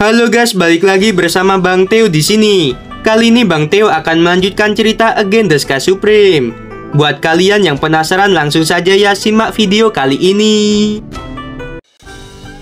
Halo guys, balik lagi bersama Bang Theo di sini. Kali ini Bang Theo akan melanjutkan cerita Again the Sky Supreme. Buat kalian yang penasaran, langsung saja ya simak video kali ini.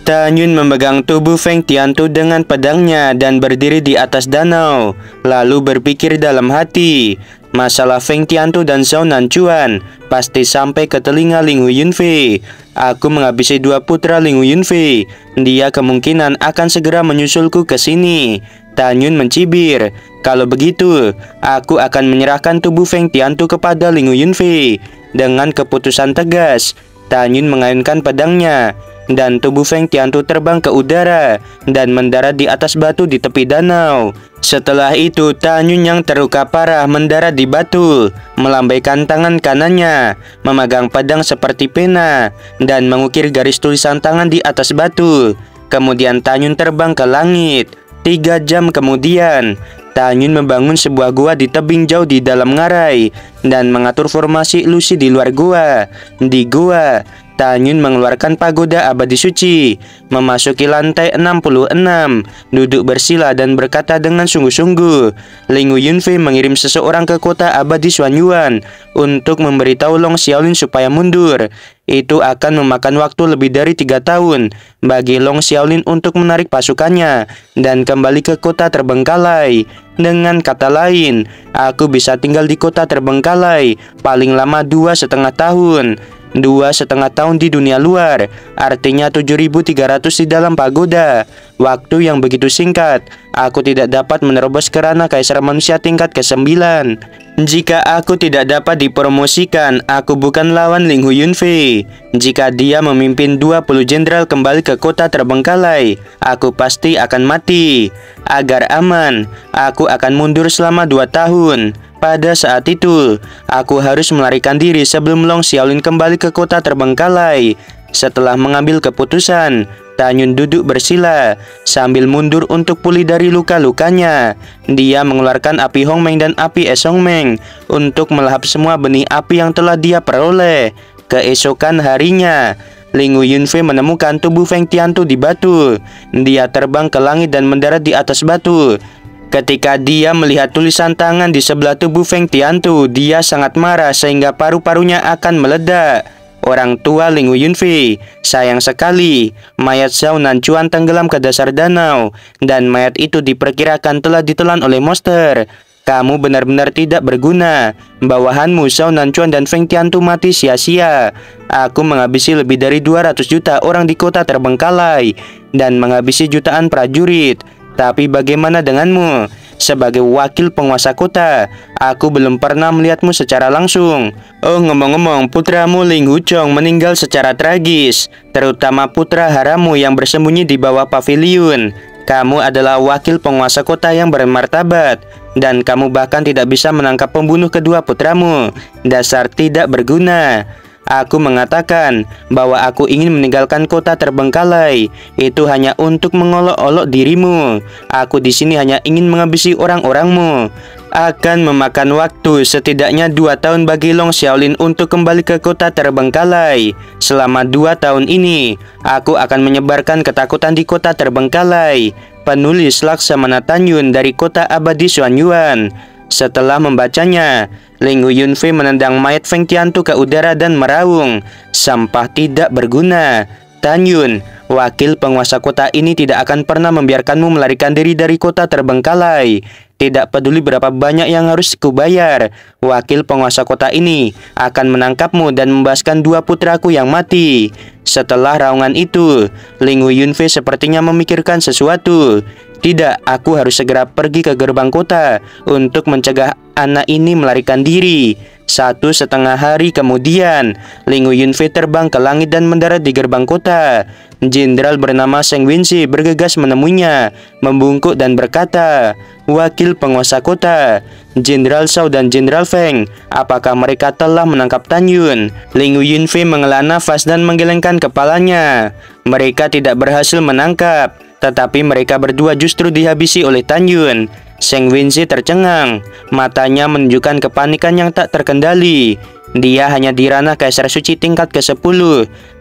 Tan Yun memegang tubuh Feng Tiantu dengan pedangnya dan berdiri di atas danau. Lalu berpikir dalam hati, masalah Feng Tiantu dan Zhao Nanchuan pasti sampai ke telinga Ling Huyunfei. Aku menghabisi dua putra Ling Huyunfei. Dia kemungkinan akan segera menyusulku ke sini. Tan Yun mencibir. Kalau begitu, aku akan menyerahkan tubuh Feng Tiantu kepada Ling Huyunfei. Dengan keputusan tegas, Tan Yun mengayunkan pedangnya dan tubuh Feng Tiantu terbang ke udara dan mendarat di atas batu di tepi danau. Setelah itu, Tan Yun yang terluka parah mendarat di batu, melambaikan tangan kanannya, memegang pedang seperti pena, dan mengukir garis tulisan tangan di atas batu. Kemudian Tan Yun terbang ke langit. 3 jam kemudian, Tan Yun membangun sebuah gua di tebing jauh di dalam ngarai dan mengatur formasi ilusi di luar gua. Di gua, Tan Yun mengeluarkan pagoda abadi suci, memasuki lantai 66, duduk bersila dan berkata dengan sungguh-sungguh. Ling Huyunfei mengirim seseorang ke kota abadi Xuanyuan untuk memberitahu Long Xiaolin supaya mundur. Itu akan memakan waktu lebih dari 3 tahun bagi Long Xiaolin untuk menarik pasukannya dan kembali ke kota terbengkalai. Dengan kata lain, aku bisa tinggal di kota terbengkalai paling lama 2,5 tahun. 2,5 tahun di dunia luar, artinya 7.300 di dalam pagoda. Waktu yang begitu singkat, aku tidak dapat menerobos ke ranah Kaisar Manusia tingkat ke-9. Jika aku tidak dapat dipromosikan, aku bukan lawan Ling Huyunfei. Jika dia memimpin 20 jenderal kembali ke kota terbengkalai, aku pasti akan mati. Agar aman, aku akan mundur selama 2 tahun. Pada saat itu, aku harus melarikan diri sebelum Long Xiaolin kembali ke kota terbengkalai. Setelah mengambil keputusan, Tan Yun duduk bersila sambil mundur untuk pulih dari luka-lukanya. Dia mengeluarkan api Hongmeng dan api es Hongmeng untuk melahap semua benih api yang telah dia peroleh. Keesokan harinya, Ling Huyunfei menemukan tubuh Feng Tiantu di batu. Dia terbang ke langit dan mendarat di atas batu. Ketika dia melihat tulisan tangan di sebelah tubuh Feng Tiantu, dia sangat marah sehingga paru-parunya akan meledak. Orang tua Ling Huyunfei, sayang sekali, mayat Zhao Nanchuan tenggelam ke dasar danau, dan mayat itu diperkirakan telah ditelan oleh monster. Kamu benar-benar tidak berguna. Bawahanmu Zhao Nanchuan dan Feng Tiantu mati sia-sia. Aku menghabisi lebih dari 200 juta orang di kota terbengkalai dan menghabisi jutaan prajurit. Tapi bagaimana denganmu? Sebagai wakil penguasa kota, aku belum pernah melihatmu secara langsung. Oh, ngomong-ngomong, putramu Ling Huchong meninggal secara tragis, terutama putra haramu yang bersembunyi di bawah paviliun. Kamu adalah wakil penguasa kota yang bermartabat, dan kamu bahkan tidak bisa menangkap pembunuh kedua putramu. Dasar tidak berguna. Aku mengatakan bahwa aku ingin meninggalkan kota terbengkalai. Itu hanya untuk mengolok-olok dirimu. Aku di sini hanya ingin menghabisi orang-orangmu. Akan memakan waktu setidaknya 2 tahun bagi Long Xiaolin untuk kembali ke kota terbengkalai. Selama 2 tahun ini, aku akan menyebarkan ketakutan di kota terbengkalai. Penulis Laksamana Tan Yun dari kota abadi Xuanyuan. Setelah membacanya, Ling Huyunfei menendang mayat Feng Tiantu ke udara dan meraung, sampah tidak berguna. Tan Yun, wakil penguasa kota ini tidak akan pernah membiarkanmu melarikan diri dari kota terbengkalai. Tidak peduli berapa banyak yang harus kubayar, wakil penguasa kota ini akan menangkapmu dan membebaskan 2 putraku yang mati. Setelah raungan itu, Ling Huyunfei sepertinya memikirkan sesuatu. Tidak, aku harus segera pergi ke gerbang kota untuk mencegah anak ini melarikan diri. 1,5 hari kemudian, Ling Huyunfei terbang ke langit dan mendarat di gerbang kota. Jenderal bernama Zheng Wenxi bergegas menemuinya, membungkuk dan berkata, "Wakil penguasa kota, Jenderal Zhao dan Jenderal Feng, apakah mereka telah menangkap Tan Yun?" Ling Huyunfei menghela nafas dan menggelengkan kepalanya. Mereka tidak berhasil menangkap, tetapi mereka berdua justru dihabisi oleh Tan Yun. Zheng Wenxi tercengang, matanya menunjukkan kepanikan yang tak terkendali. Dia hanya di ranah Kaisar Suci tingkat ke-10.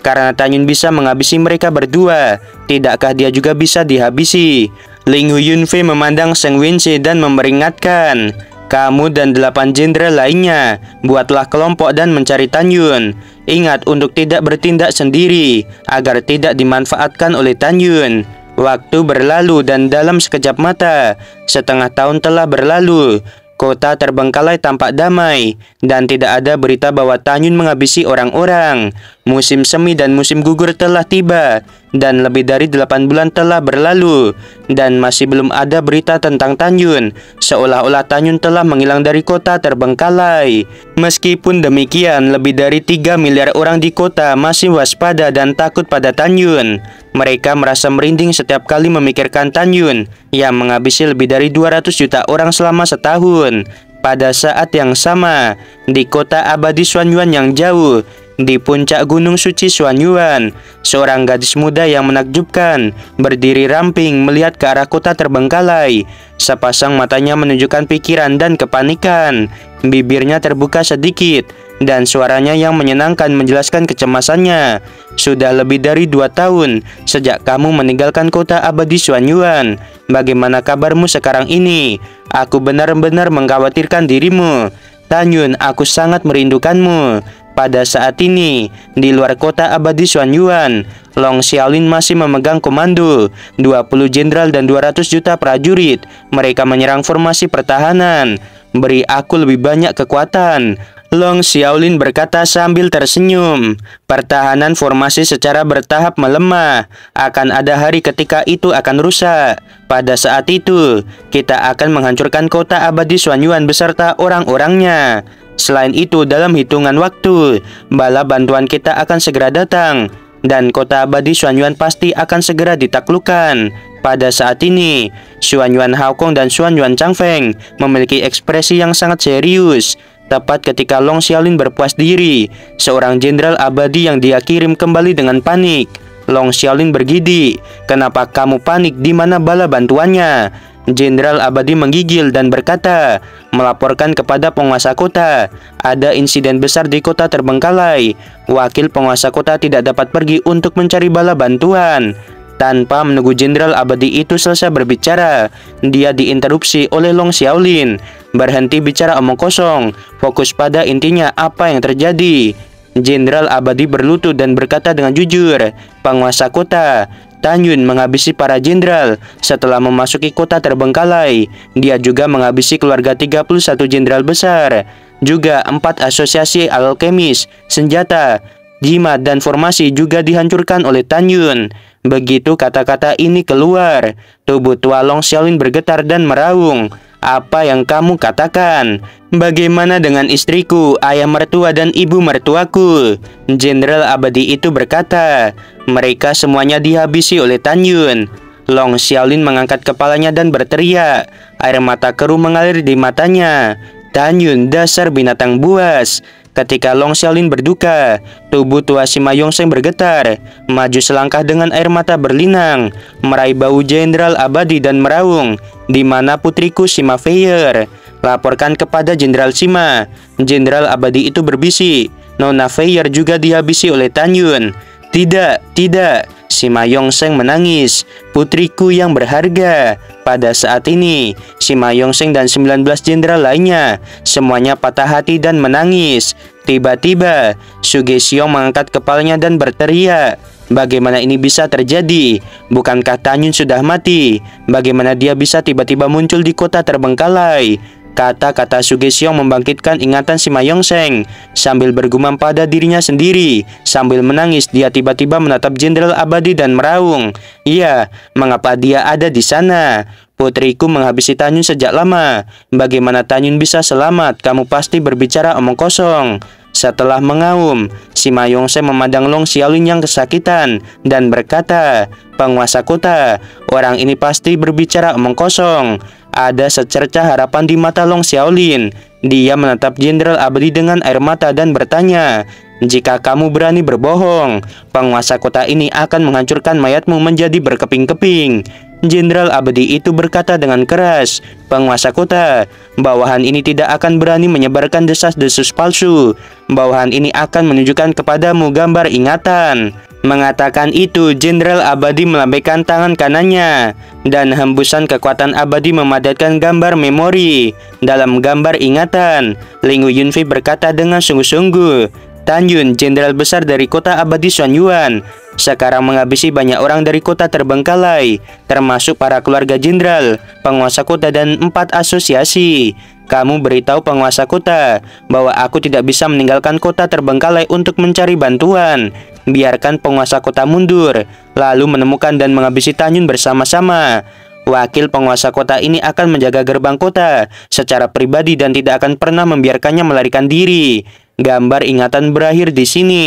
Karena Tan Yun bisa menghabisi mereka berdua, tidakkah dia juga bisa dihabisi? Ling Huyunfei memandang Seng Winci dan memperingatkan, "Kamu dan 8 jenderal lainnya, buatlah kelompok dan mencari Tan Yun. Ingat untuk tidak bertindak sendiri, agar tidak dimanfaatkan oleh Tan Yun." Waktu berlalu dan dalam sekejap mata, setengah tahun telah berlalu. Kota terbengkalai tampak damai, dan tidak ada berita bahwa Tan Yun menghabisi orang-orang. Musim semi dan musim gugur telah tiba, dan lebih dari 8 bulan telah berlalu, dan masih belum ada berita tentang Tan Yun. Seolah-olah Tan Yun telah menghilang dari kota terbengkalai. Meskipun demikian, lebih dari 3 miliar orang di kota masih waspada dan takut pada Tan Yun. Mereka merasa merinding setiap kali memikirkan Tan Yun yang menghabisi lebih dari 200 juta orang selama setahun. Pada saat yang sama, di kota abadi Xuanyuan yang jauh, di puncak gunung suci Xuanyuan, seorang gadis muda yang menakjubkan berdiri ramping melihat ke arah kota terbengkalai. Sepasang matanya menunjukkan pikiran dan kepanikan. Bibirnya terbuka sedikit, dan suaranya yang menyenangkan menjelaskan kecemasannya. "Sudah lebih dari 2 tahun sejak kamu meninggalkan kota abadi Xuanyuan. Bagaimana kabarmu sekarang ini? Aku benar-benar mengkhawatirkan dirimu. Tan Yun, aku sangat merindukanmu." Pada saat ini, di luar kota abadi Xuanyuan, Long Xiaolin masih memegang komando 20 jenderal dan 200 juta prajurit. Mereka menyerang formasi pertahanan. "Beri aku lebih banyak kekuatan," Long Xiaolin berkata sambil tersenyum. "Pertahanan formasi secara bertahap melemah. Akan ada hari ketika itu akan rusak. Pada saat itu, kita akan menghancurkan kota abadi Xuanyuan beserta orang-orangnya. Selain itu, dalam hitungan waktu, bala bantuan kita akan segera datang, dan kota abadi Xuanyuan pasti akan segera ditaklukkan." Pada saat ini, Xuanyuan Haokong dan Xuanyuan Changfeng memiliki ekspresi yang sangat serius. Tepat ketika Long Xiaolin berpuas diri, seorang jenderal abadi yang dia kirim kembali dengan panik. Long Xiaolin bergidik, "Kenapa kamu panik? Di mana bala bantuannya?" Jenderal abadi menggigil dan berkata, "Melaporkan kepada penguasa kota, ada insiden besar di kota terbengkalai. Wakil penguasa kota tidak dapat pergi untuk mencari bala bantuan." Tanpa menunggu jenderal abadi itu selesai berbicara, dia diinterupsi oleh Long Xiaolin. "Berhenti bicara omong kosong, fokus pada intinya apa yang terjadi." Jenderal abadi berlutut dan berkata dengan jujur, "Penguasa kota, Tan Yun menghabisi para jenderal setelah memasuki kota terbengkalai. Dia juga menghabisi keluarga 31 jenderal besar, juga 4 asosiasi alkemis, senjata, jimat, dan formasi juga dihancurkan oleh Tan Yun." Begitu kata-kata ini keluar, tubuh tua Long Xiaolin bergetar dan meraung. "Apa yang kamu katakan? Bagaimana dengan istriku, ayah mertua, dan ibu mertuaku?" Jenderal abadi itu berkata, "Mereka semuanya dihabisi oleh Tan Yun." Long Xiaolin mengangkat kepalanya dan berteriak. Air mata keruh mengalir di matanya. "Tan Yun, dasar binatang buas." Ketika Long Xiaolin berduka, tubuh tua Sima Yongzheng bergetar, maju selangkah dengan air mata berlinang, meraih bahu jenderal abadi dan meraung, "Di mana putriku Sima Feier? Laporkan kepada Jenderal Sima." Jenderal abadi itu berbisik, "Nona Feier juga dihabisi oleh Tan Yun." "Tidak, tidak." Sima Yongzheng menangis, "Putriku yang berharga." Pada saat ini, Sima Yongzheng dan 19 jenderal lainnya semuanya patah hati dan menangis. Tiba-tiba, Su Gexiong mengangkat kepalanya dan berteriak, "Bagaimana ini bisa terjadi? Bukankah Tan Yun sudah mati? Bagaimana dia bisa tiba-tiba muncul di kota terbengkalai?" Kata-kata Su Gexiong membangkitkan ingatan Sima Yongzheng. Sambil bergumam pada dirinya sendiri, sambil menangis, dia tiba-tiba menatap jenderal abadi dan meraung, "Iya, mengapa dia ada di sana? Putriku menghabisi Tan Yun sejak lama. Bagaimana Tan Yun bisa selamat? Kamu pasti berbicara omong kosong." Setelah mengaum, Sima Yongzheng memandang Long Xiaolin yang kesakitan dan berkata, "Penguasa kota, orang ini pasti berbicara omong kosong." Ada secercah harapan di mata Long Xiaolin. Dia menatap jenderal abadi dengan air mata dan bertanya, "Jika kamu berani berbohong, penguasa kota ini akan menghancurkan mayatmu menjadi berkeping-keping." Jenderal abadi itu berkata dengan keras, "Penguasa kota, bawahan ini tidak akan berani menyebarkan desas-desus palsu. Bawahan ini akan menunjukkan kepadamu gambar ingatan." Mengatakan itu, Jenderal Abadi melambaikan tangan kanannya dan hembusan kekuatan abadi memadatkan gambar memori. Dalam gambar ingatan, Ling Yunfei berkata dengan sungguh-sungguh, Tan Yun, jenderal besar dari kota abadi Xuanyuan, sekarang menghabisi banyak orang dari kota terbengkalai, termasuk para keluarga jenderal, penguasa kota dan 4 asosiasi. Kamu beritahu penguasa kota bahwa aku tidak bisa meninggalkan kota terbengkalai untuk mencari bantuan. Biarkan penguasa kota mundur, lalu menemukan dan menghabisi Tan Yun bersama-sama. Wakil penguasa kota ini akan menjaga gerbang kota secara pribadi dan tidak akan pernah membiarkannya melarikan diri. Gambar ingatan berakhir di sini.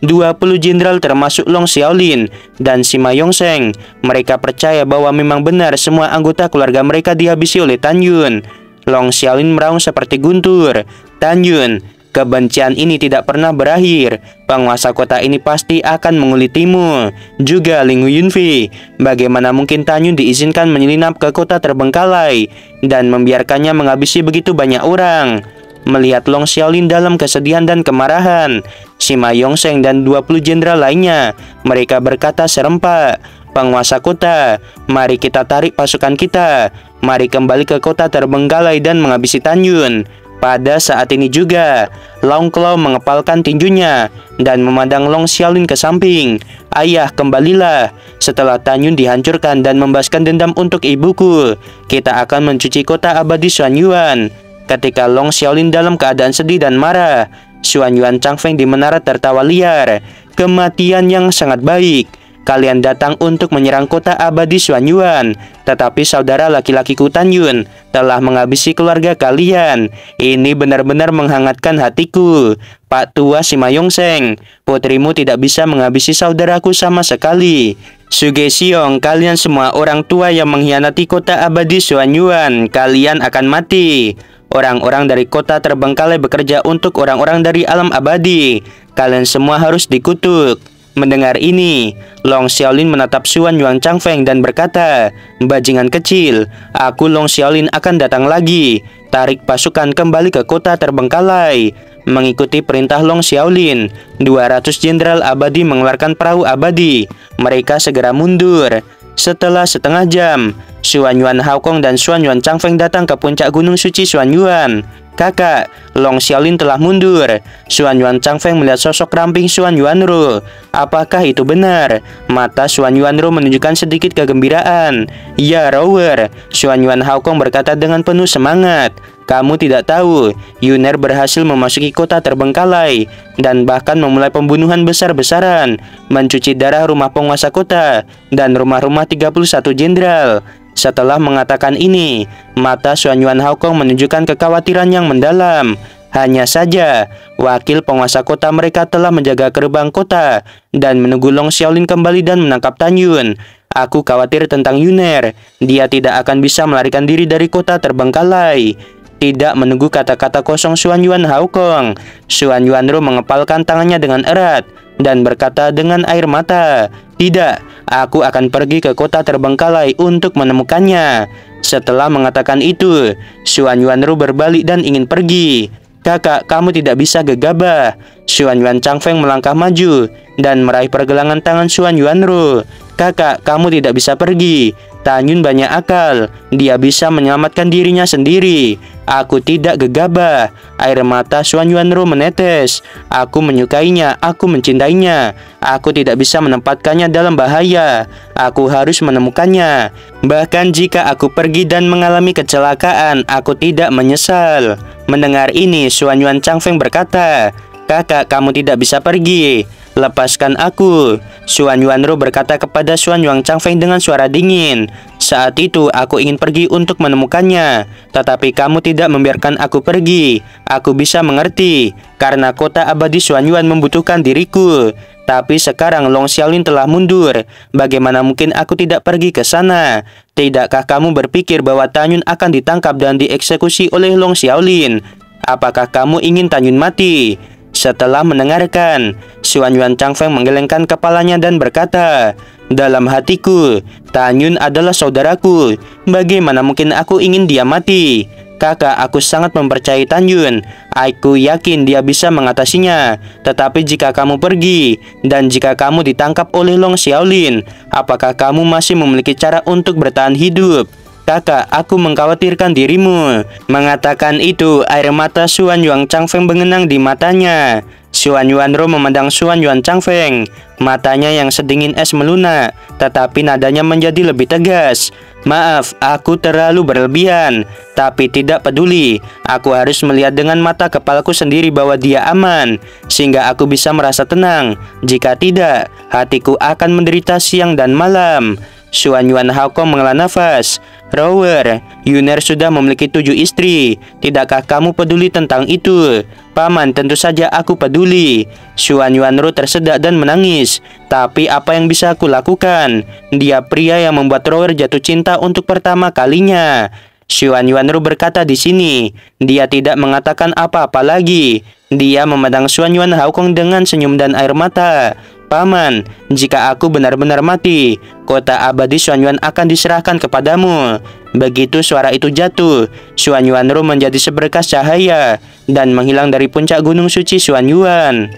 20 jenderal termasuk Long Xiaolin dan Sima Yongsheng. Mereka percaya bahwa memang benar semua anggota keluarga mereka dihabisi oleh Tan Yun. Long Xiaolin meraung seperti guntur. Tan Yun, kebencian ini tidak pernah berakhir. Penguasa kota ini pasti akan mengulitimu. Juga Ling Yunfei, bagaimana mungkin Tan Yun diizinkan menyelinap ke kota terbengkalai dan membiarkannya menghabisi begitu banyak orang? Melihat Long Xiaolin dalam kesedihan dan kemarahan, Sima Yongsheng dan 20 jenderal lainnya, mereka berkata serempak, penguasa kota, mari kita tarik pasukan kita. Mari kembali ke kota terbengkalai dan menghabisi Tan Yun. Pada saat ini juga, Long Claw mengepalkan tinjunya dan memandang Long Xiaolin ke samping. Ayah, kembalilah. Setelah Tan Yun dihancurkan dan membebaskan dendam untuk ibuku, kita akan mencuci kota abadi Xuanyuan. Ketika Long Xiaolin dalam keadaan sedih dan marah, Xuanyuan Changfeng di menara tertawa liar. Kematian yang sangat baik. Kalian datang untuk menyerang kota abadi Xuanyuan, tetapi saudara laki-lakiku Tan Yun telah menghabisi keluarga kalian. Ini benar-benar menghangatkan hatiku. Pak Tua Sima Yongsheng, putrimu tidak bisa menghabisi saudaraku sama sekali. Suge Xiong, kalian semua orang tua yang mengkhianati kota abadi Xuanyuan, kalian akan mati. Orang-orang dari kota terbengkalai bekerja untuk orang-orang dari alam abadi. Kalian semua harus dikutuk. Mendengar ini, Long Xiaolin menatap Xuanyuan Changfeng dan berkata, bajingan kecil, aku Long Xiaolin akan datang lagi. Tarik pasukan kembali ke kota terbengkalai. Mengikuti perintah Long Xiaolin, 200 jenderal abadi mengeluarkan perahu abadi. Mereka segera mundur. Setelah setengah jam, Xuanyuan Haokong dan Xuanyuan Changfeng datang ke puncak gunung suci Xuanyuan. Kakak, Long Xiaolin telah mundur. Xuanyuan Changfeng melihat sosok ramping Xuanyuan Ru. Apakah itu benar? Mata Xuanyuan Ru menunjukkan sedikit kegembiraan. Ya, Rower, Xuanyuan Haokong berkata dengan penuh semangat. Kamu tidak tahu, Yuner berhasil memasuki kota terbengkalai dan bahkan memulai pembunuhan besar-besaran, mencuci darah rumah penguasa kota dan rumah-rumah 31 jenderal. Setelah mengatakan ini, mata Xuanyuan Haokong menunjukkan kekhawatiran yang mendalam. Hanya saja, wakil penguasa kota mereka telah menjaga gerbang kota dan menunggu Long Xiaolin kembali dan menangkap Tan Yun. Aku khawatir tentang Yuner. Dia tidak akan bisa melarikan diri dari kota terbengkalai. Tidak menunggu kata-kata kosong Xuanyuan Haokong, Xuanyuan Ru mengepalkan tangannya dengan erat dan berkata dengan air mata, tidak, aku akan pergi ke kota terbengkalai untuk menemukannya. Setelah mengatakan itu, Xuanyuan Ru berbalik dan ingin pergi. Kakak, kamu tidak bisa gegabah. Xuanyuan Changfeng melangkah maju dan meraih pergelangan tangan Xuanyuan Ru. Kakak, kamu tidak bisa pergi. Tan Yun banyak akal. Dia bisa menyelamatkan dirinya sendiri. Aku tidak gegabah. Air mata Xuanyuan Ru menetes. Aku menyukainya. Aku mencintainya. Aku tidak bisa menempatkannya dalam bahaya. Aku harus menemukannya. Bahkan jika aku pergi dan mengalami kecelakaan, aku tidak menyesal. Mendengar ini, Xuanyuan Changfeng berkata, Kakak, kamu tidak bisa pergi. Lepaskan aku. Xuanyuan Ru berkata kepada Xuanyuan Changfeng dengan suara dingin. Saat itu aku ingin pergi untuk menemukannya, tetapi kamu tidak membiarkan aku pergi. Aku bisa mengerti, karena kota abadi Xuanyuan membutuhkan diriku. Tapi sekarang Long Xiaolin telah mundur. Bagaimana mungkin aku tidak pergi ke sana? Tidakkah kamu berpikir bahwa Tan Yun akan ditangkap dan dieksekusi oleh Long Xiaolin? Apakah kamu ingin Tan Yun mati? Setelah mendengarkan, Xuanyuan Changfeng menggelengkan kepalanya dan berkata, dalam hatiku, Tan Yun adalah saudaraku. Bagaimana mungkin aku ingin dia mati? Kakak, aku sangat mempercayai Tan Yun. Aku yakin dia bisa mengatasinya. Tetapi jika kamu pergi, dan jika kamu ditangkap oleh Long Xiaolin, apakah kamu masih memiliki cara untuk bertahan hidup? Kakak, aku mengkhawatirkan dirimu. Mengatakan itu, air mata Xuan Yuan Changfeng mengenang di matanya. Xuan Yuanro memandang Xuan Yuan Changfeng. Matanya yang sedingin es melunak, tetapi nadanya menjadi lebih tegas. Maaf, aku terlalu berlebihan. Tapi tidak peduli, aku harus melihat dengan mata kepalaku sendiri bahwa dia aman, sehingga aku bisa merasa tenang. Jika tidak, hatiku akan menderita siang dan malam. Xuan Yuan Haokong menghela nafas. Rower, Yuner sudah memiliki 7 istri. Tidakkah kamu peduli tentang itu? Paman, tentu saja aku peduli. Xuan Yuanro tersedak dan menangis. Tapi apa yang bisa aku lakukan? Dia pria yang membuat Rower jatuh cinta untuk pertama kalinya. Xuan Yuanro berkata di sini. Dia tidak mengatakan apa-apa lagi. Dia memandang Xuan Yuan Haokong dengan senyum dan air mata. Paman, jika aku benar-benar mati, kota abadi Xuan Yuan akan diserahkan kepadamu. Begitu suara itu jatuh, Xuan Yuanro menjadi seberkas cahaya dan menghilang dari puncak gunung suci Xuan Yuan.